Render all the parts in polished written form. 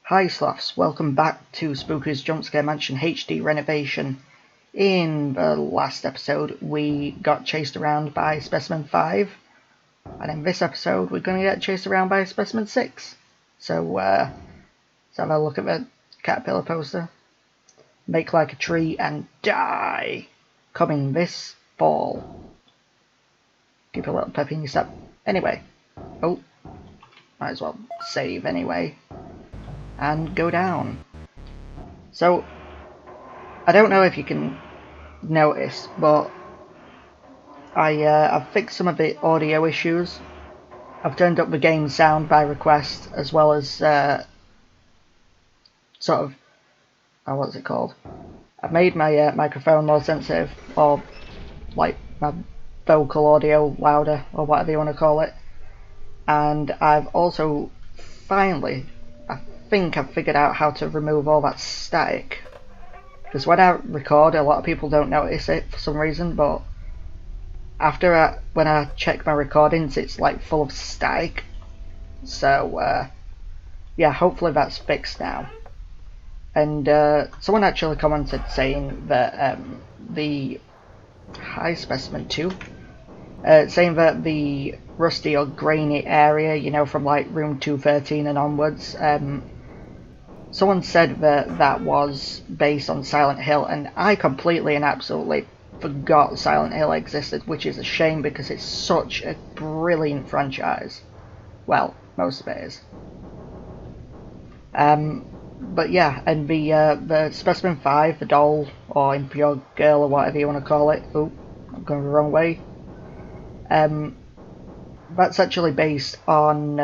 Hi Sloths, welcome back to Spooky's Jumpscare Mansion HD Renovation. In the last episode we got chased around by Specimen 5, and in this episode we're going to get chased around by Specimen 6. So let's have a look at the caterpillar poster. Make like a tree and die! Coming this fall. Keep a little pep in your step. Anyway, might as well save anyway. And go down. So, I don't know if you can notice, but I've fixed some of the audio issues. I've turned up the game sound by request, as well as what's it called? I've made my microphone more sensitive, or like my vocal audio louder, or whatever you want to call it. And I've also finally, I think I've figured out how to remove all that static, because when I record a lot of people don't notice it for some reason, but when I check my recordings it's like full of static. So yeah, hopefully that's fixed now. And someone actually commented saying that the High Specimen 2 saying that the rusty or grainy area, you know, from like room 213 and onwards, someone said that that was based on Silent Hill, and I completely and absolutely forgot Silent Hill existed, which is a shame because it's such a brilliant franchise. Well, most of it is. But yeah, and the Specimen 5, the doll, or impure girl, or whatever you want to call it. Oh, I'm going the wrong way. That's actually based on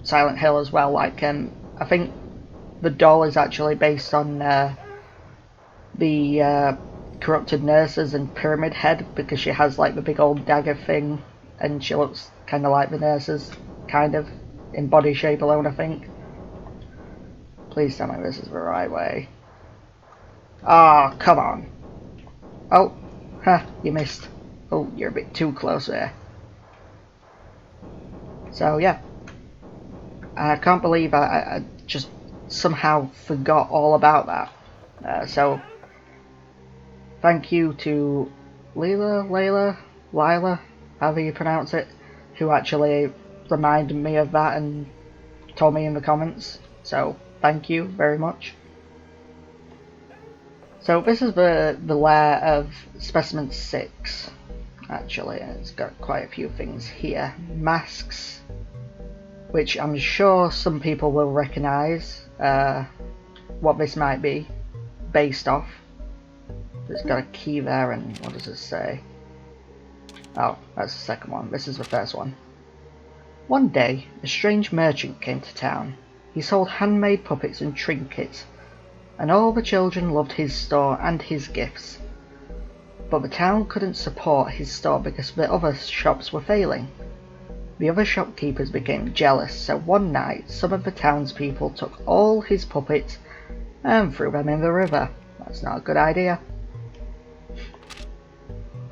Silent Hill as well. Like, I think the doll is actually based on the corrupted nurses and Pyramid Head, because she has like the big old dagger thing, and she looks kind of like the nurses, kind of, in body shape alone, I think. Please tell me this is the right way. Ah, oh, come on. Oh, you missed. Oh, you're a bit too close there. So yeah, I can't believe I just somehow forgot all about that. So thank you to Lila, however you pronounce it, who actually reminded me of that and told me in the comments. So thank you very much. So this is the lair of Specimen 6. Actually, it's got quite a few things here. Masks, which I'm sure some people will recognise what this might be based off. It's got a key there, and what does it say? Oh, that's the second one. This is the first one. One day, a strange merchant came to town. He sold handmade puppets and trinkets, and all the children loved his store and his gifts. But the town couldn't support his store because the other shops were failing. The other shopkeepers became jealous, so one night some of the townspeople took all his puppets and threw them in the river. That's not a good idea.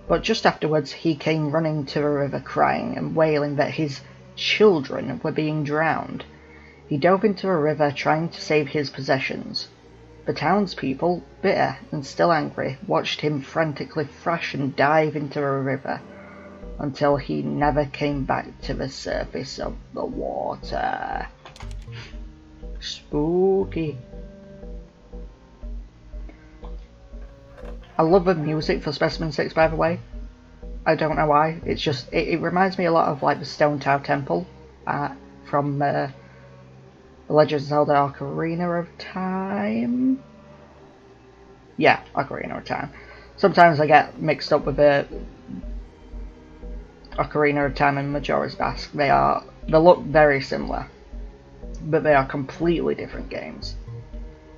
But just afterwards he came running to the river crying and wailing that his children were being drowned. He dove into the river trying to save his possessions. The townspeople, bitter and still angry, watched him frantically thrash and dive into the river until he never came back to the surface of the water. Spooky. I love the music for Specimen 6, by the way. I don't know why. It's just, it reminds me a lot of like the Stone Tower Temple from The Legend of Zelda Ocarina of Time? Yeah, Ocarina of Time. Sometimes I get mixed up with the Ocarina of Time and Majora's Mask. They look very similar, but they are completely different games.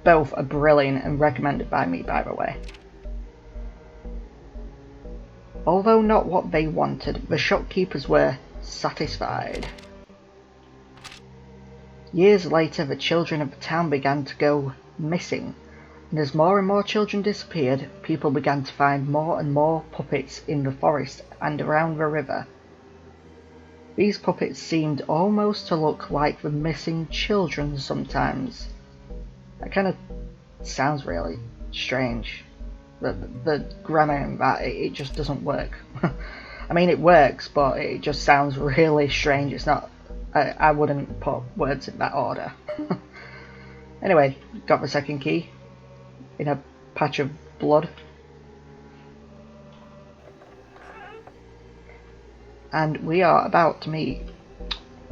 Both are brilliant and recommended by me, by the way. Although not what they wanted, the shopkeepers were satisfied. Years later, the children of the town began to go missing, and as more and more children disappeared, people began to find more and more puppets in the forest and around the river. These puppets seemed almost to look like the missing children sometimes. That kind of sounds really strange. The grammar in that, it just doesn't work. I mean, it works, but it just sounds really strange. It's not... I wouldn't put words in that order. Anyway, got the second key in a patch of blood. And we are about to meet,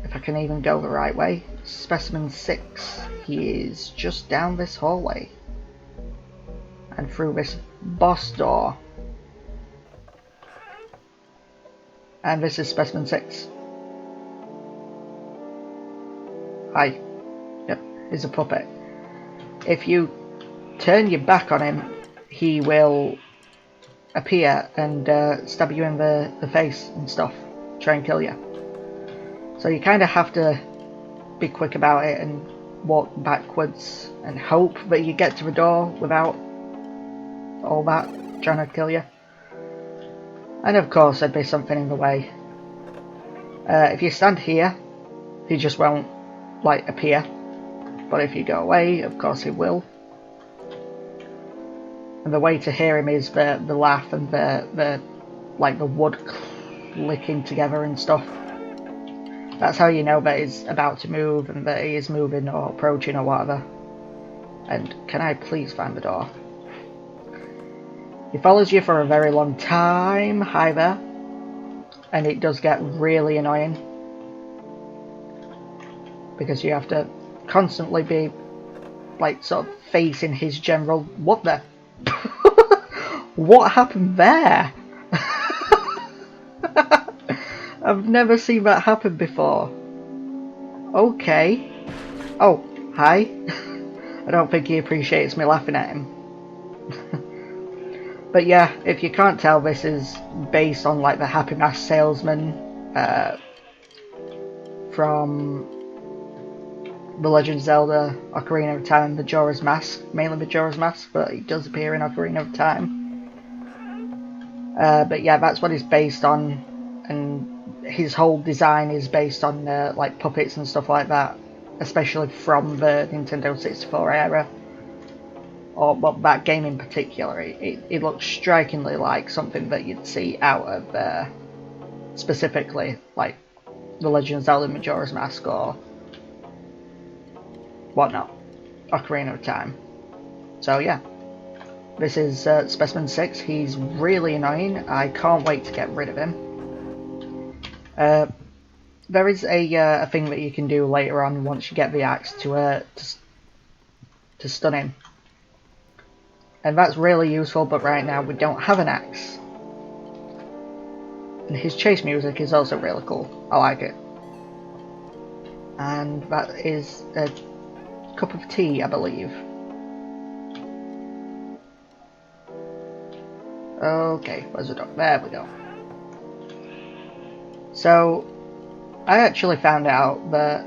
if I can even go the right way, Specimen 6. He is just down this hallway and through this boss door. And this is Specimen 6. Hi. Yep, he's a puppet. If you turn your back on him, he will appear and stab you in the face and stuff, try and kill you. So you kind of have to be quick about it and walk backwards and hope that you get to the door without all that trying to kill you. And of course there'd be something in the way. If you stand here, he just won't like appear, but if you go away, of course he will. And the way to hear him is the laugh and the wood clicking together and stuff. That's how you know that he's about to move and that he is moving or approaching or whatever. And can I please find the door? He follows you for a very long time. Hi there. And it does get really annoying, because you have to constantly be like sort of facing his general... What the... What happened there? I've never seen that happen before. Okay. Oh, hi. I don't think he appreciates me laughing at him. But yeah, if you can't tell, this is based on like the Happy Mask salesman from The Legend of Zelda Ocarina of Time, Majora's Mask, mainly Majora's Mask, but he does appear in Ocarina of Time. But yeah, that's what it's based on, and his whole design is based on like puppets and stuff like that, especially from the Nintendo 64 era, or well, that game in particular. It looks strikingly like something that you'd see out of specifically like The Legend of Zelda Majora's Mask or whatnot, Ocarina of Time. So yeah, this is Specimen 6. He's really annoying. I can't wait to get rid of him. There is a thing that you can do later on once you get the axe to stun him, and that's really useful, but right now we don't have an axe. And his chase music is also really cool. I like it. And that is a cup of tea, I believe. Okay, where's the door? There we go. So, I actually found out that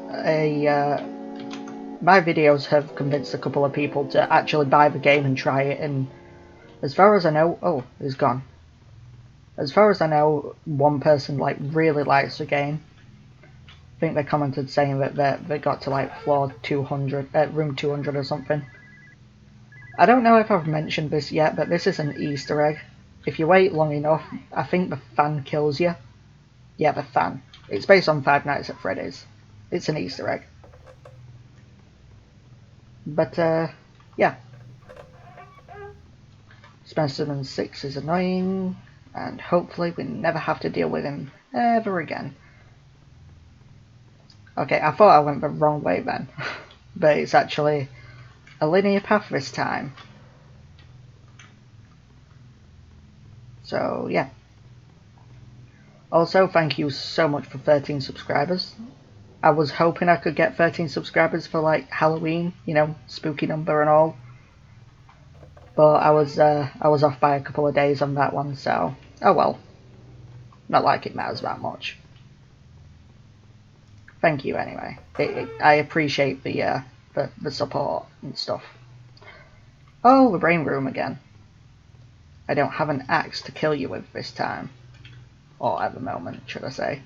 my videos have convinced a couple of people to actually buy the game and try it, and as far as I know... Oh, it's gone. As far as I know, one person like really likes the game. I think they commented saying that they got to like floor 200, room 200 or something. I don't know if I've mentioned this yet, but this is an Easter egg. If you wait long enough, I think the fan kills you. Yeah, the fan. It's based on Five Nights at Freddy's. It's an Easter egg. But, yeah. Specimen 6 is annoying, and hopefully we never have to deal with him ever again. Okay, I thought I went the wrong way then, but it's actually a linear path this time. So, yeah. Also, thank you so much for 13 subscribers. I was hoping I could get 13 subscribers for like Halloween, you know, spooky number and all. But I was off by a couple of days on that one, so oh well. Not like it matters that much. Thank you anyway. I appreciate the support and stuff. Oh, the brain room again. I don't have an axe to kill you with this time. Or at the moment, should I say.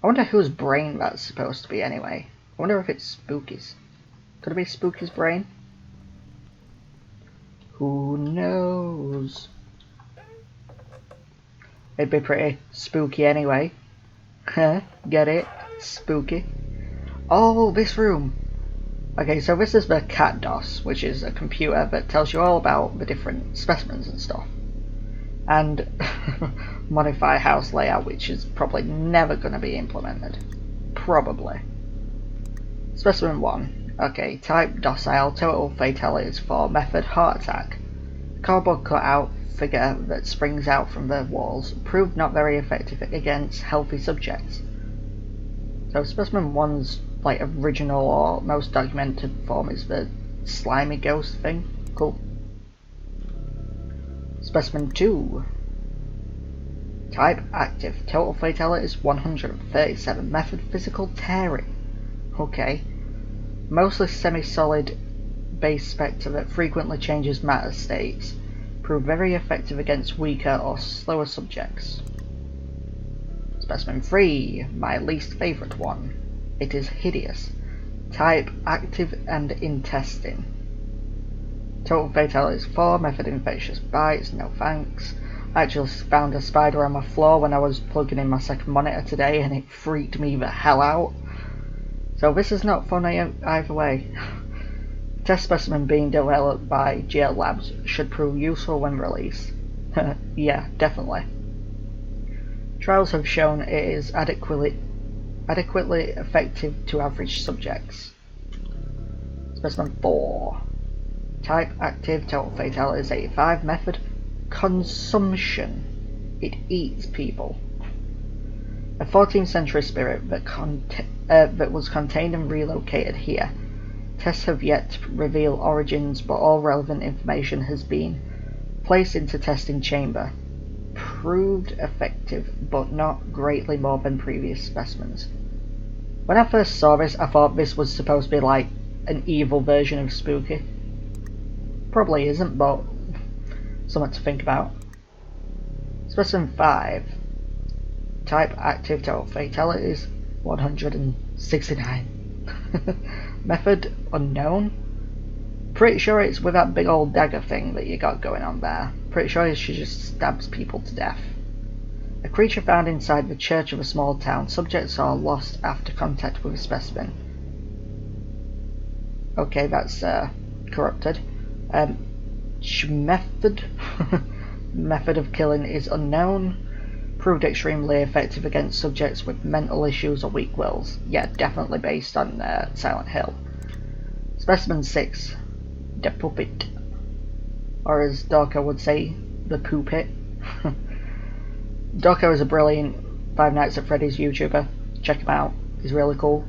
I wonder whose brain that's supposed to be anyway. I wonder if it's Spooky's. Could it be Spooky's brain? Who knows? It'd be pretty spooky anyway. Huh? Get it? Spooky. Oh, this room! Okay, so this is the Cat DOS, which is a computer that tells you all about the different specimens and stuff. And modify house layout, which is probably never going to be implemented. Probably. Specimen 1. Okay, type docile, total fatalities for method heart attack. Cardboard cutout figure that springs out from the walls proved not very effective against healthy subjects. So Specimen 1's like original or most documented form is the slimy ghost thing. Cool. Specimen 2. Type active, total fatalities 137, method physical tearing. Okay. Mostly semi-solid base spectre that frequently changes matter states. Prove very effective against weaker or slower subjects. Specimen 3, my least favourite one. It is hideous. Type active and intestine. Total fatalities 4, method infectious bites, no thanks. I actually found a spider on my floor when I was plugging in my second monitor today and it freaked me the hell out. So this is not funny either way. Test specimen being developed by GL Labs should prove useful when released. Yeah, definitely. Trials have shown it is adequately effective to average subjects. Specimen 4. Type active, total fatalities 85, method consumption. It eats people. A 14th century spirit that was contained and relocated here. Tests have yet to reveal origins, but all relevant information has been placed into testing chamber. Proved effective, but not greatly more than previous specimens. When I first saw this, I thought this was supposed to be like an evil version of Spooky. Probably isn't, but something to think about. Specimen 5. Type active, total fatalities 169. Method unknown. Pretty sure it's with that big old dagger thing that you got going on there. Pretty sure she just stabs people to death. A creature found inside the church of a small town. Subjects are lost after contact with a specimen. Okay, that's corrupted. Method method of killing is unknown. Proved extremely effective against subjects with mental issues or weak wills. Yeah, definitely based on Silent Hill. Specimen 6. The Puppet. Or as Dorko would say, the Poopit. Dorko is a brilliant Five Nights at Freddy's YouTuber. Check him out, he's really cool.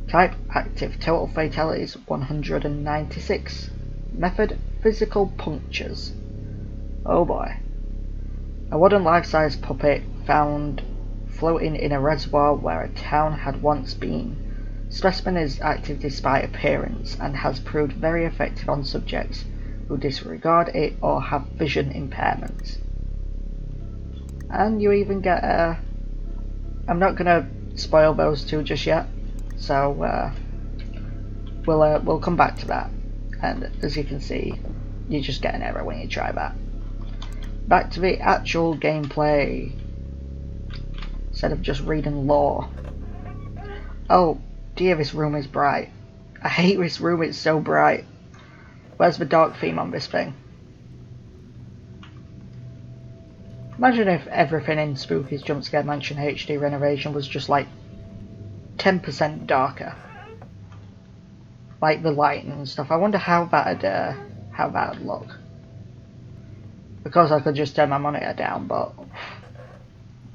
Type active, total fatalities 196. Method physical punctures. Oh boy. A wooden life-size puppet found floating in a reservoir where a town had once been. Specimen is active despite appearance and has proved very effective on subjects who disregard it or have vision impairments. And you even get I'm not gonna spoil those two just yet, so we'll come back to that. And as you can see, you just get an error when you try that. Back to the actual gameplay, instead of just reading lore. Oh dear, this room is bright. I hate this room, it's so bright. Where's the dark theme on this thing? Imagine if everything in Spooky's Jump Scare Mansion HD Renovation was just like 10% darker. Like the lighting and stuff. I wonder how that'd look. Of course I could just turn my monitor down, but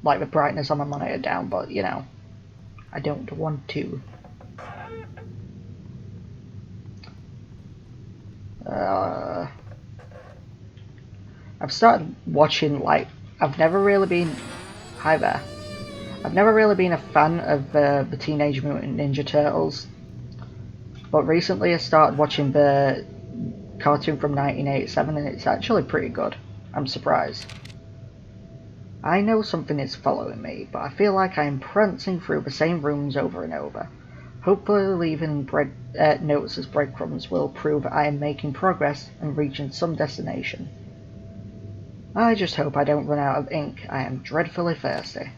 like the brightness on my monitor down, but you know, I don't want to. I've started watching, like, I've never really been, hi there, I've never really been a fan of the Teenage Mutant Ninja Turtles, but recently I started watching the cartoon from 1987 and it's actually pretty good. I'm surprised. I know something is following me, but I feel like I am prancing through the same rooms over and over. Hopefully leaving notes as breadcrumbs will prove I am making progress and reaching some destination. I just hope I don't run out of ink. I am dreadfully thirsty.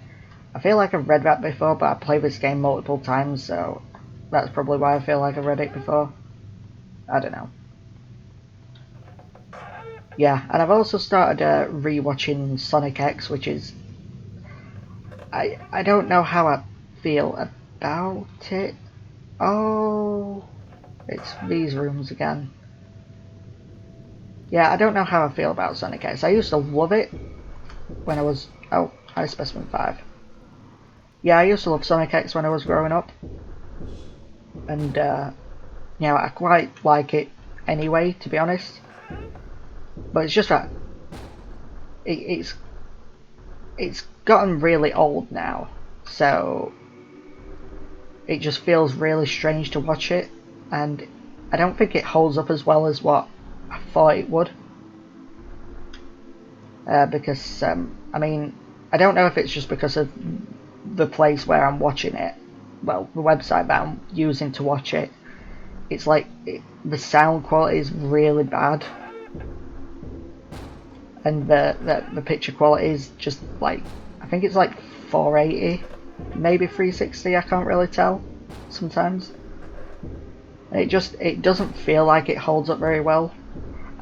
I feel like I've read that before, but I've played this game multiple times, so that's probably why I feel like I've read it before. I don't know. Yeah, and I've also started re-watching Sonic X, which is... I don't know how I feel about it. Oh, it's these rooms again. Yeah, I don't know how I feel about Sonic X. I used to love it when I was... Oh, hi Specimen 5. Yeah, I used to love Sonic X when I was growing up. And, you know, I quite like it anyway, to be honest. But it's just that it's gotten really old now, so it just feels really strange to watch it, and I don't think it holds up as well as what I thought it would. Because I mean, I don't know if it's just because of the place where I'm watching it, well, the website that I'm using to watch it. It's like the sound quality is really bad, and the picture quality is just like, I think it's like 480, maybe 360. I can't really tell sometimes. It doesn't feel like it holds up very well.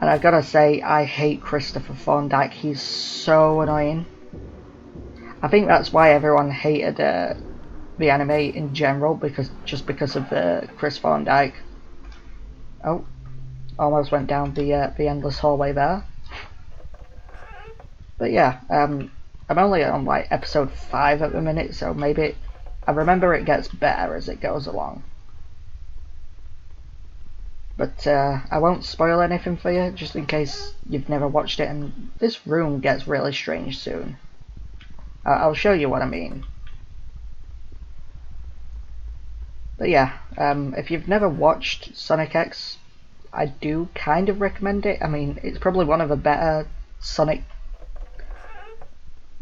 And I gotta say, I hate Christopher Thorndike. He's so annoying. I think that's why everyone hated the anime in general, because of the Chris Thorndike. Oh, almost went down the endless hallway there. But yeah, I'm only on like episode 5 at the minute, so maybe I remember it gets better as it goes along. But I won't spoil anything for you, just in case you've never watched it, and this room gets really strange soon. I'll show you what I mean. But yeah, if you've never watched Sonic X, I do kind of recommend it. I mean, it's probably one of the better Sonic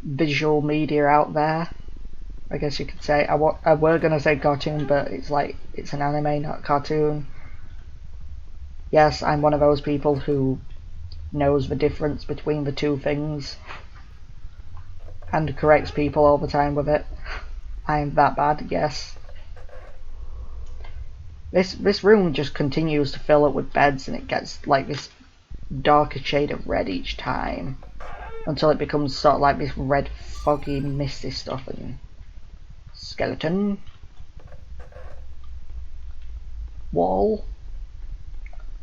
visual media out there, I guess you could say. I were gonna say cartoon, but it's like, it's an anime, not cartoon. Yes, I'm one of those people who knows the difference between the two things and corrects people all the time with it. I'm that bad, yes. This room just continues to fill up with beds, and it gets like this darker shade of red each time, until it becomes sort of like this red foggy misty stuff. And skeleton wall,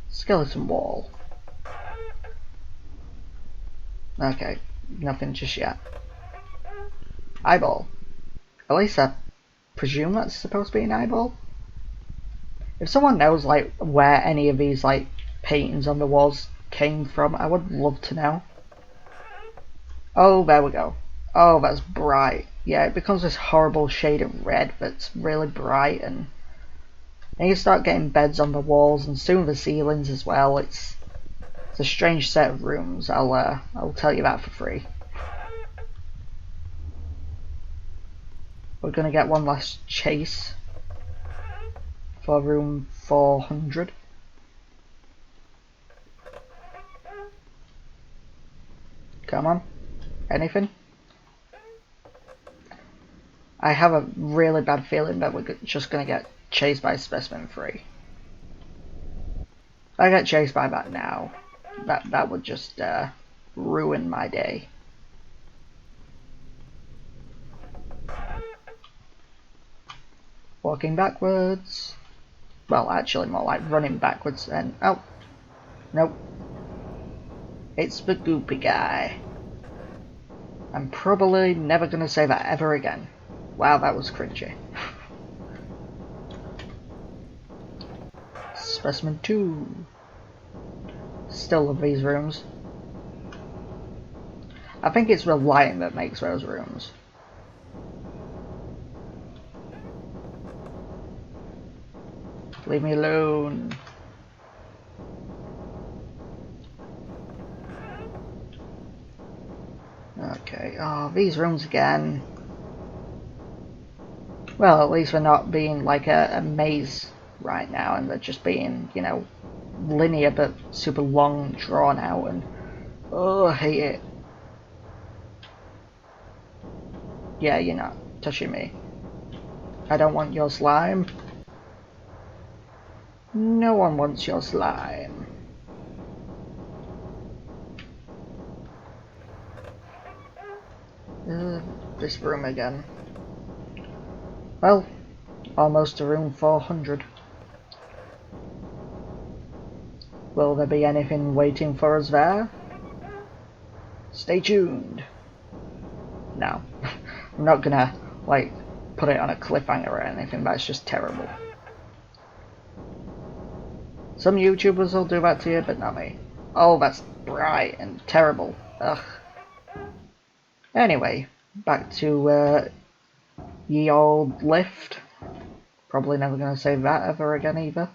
skeleton wall. Okay, nothing just yet. Eyeball. At least I presume that's supposed to be an eyeball. If someone knows like where any of these like paintings on the walls came from, I would love to know. Oh, there we go. Oh, that's bright. Yeah, it becomes this horrible shade of red that's really bright, and then you start getting beds on the walls and soon the ceilings as well. It's a strange set of rooms. I'll tell you that for free. We're gonna get one last chase for room 400. Come on, anything? I have a really bad feeling that we're just gonna get chased by Specimen 3. If I get chased by that now, that would just ruin my day. Walking backwards. Well, actually more like running backwards, and oh, nope. It's the goopy guy. I'm probably never gonna say that ever again. Wow, that was cringy. Specimen 2. Still love these rooms. I think it's the lighting that makes those rooms. Leave me alone. Okay, Oh, these rooms again. Well, at least we're not being like a maze right now, and they're just being, you know, linear but super long, drawn out, and oh, I hate it. Yeah, you're not touching me. I don't want your slime. No one wants your slime. This room again. Well, almost to room 400. Will there be anything waiting for us there? Stay tuned. No, I'm not gonna, like, put it on a cliffhanger or anything, that's just terrible. Some YouTubers will do that to you, but not me. Oh, that's bright and terrible. Ugh. Anyway, back to ye old lift. Probably never gonna say that ever again either.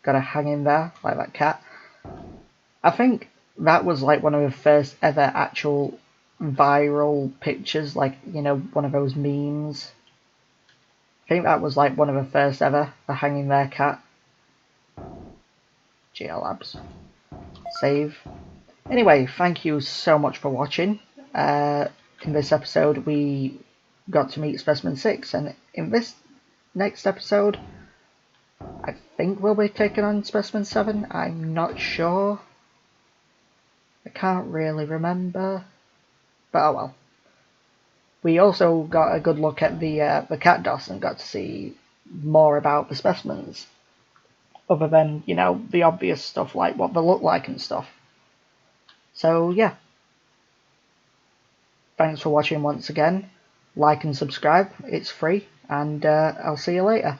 Gotta hang in there, like that cat. I think that was like one of the first ever actual viral pictures, like, you know, one of those memes. I think that was like one of the first ever, the hanging there cat. GL Labs. Save. Anyway, thank you so much for watching. In this episode we got to meet Specimen 6, and in this next episode I think we'll be taking on Specimen 7. I'm not sure. I can't really remember. But oh well. We also got a good look at the cat DOS and got to see more about the specimens. Other than, you know, the obvious stuff like what they look like and stuff. So yeah. Thanks for watching once again. Like and subscribe, it's free, and I'll see you later.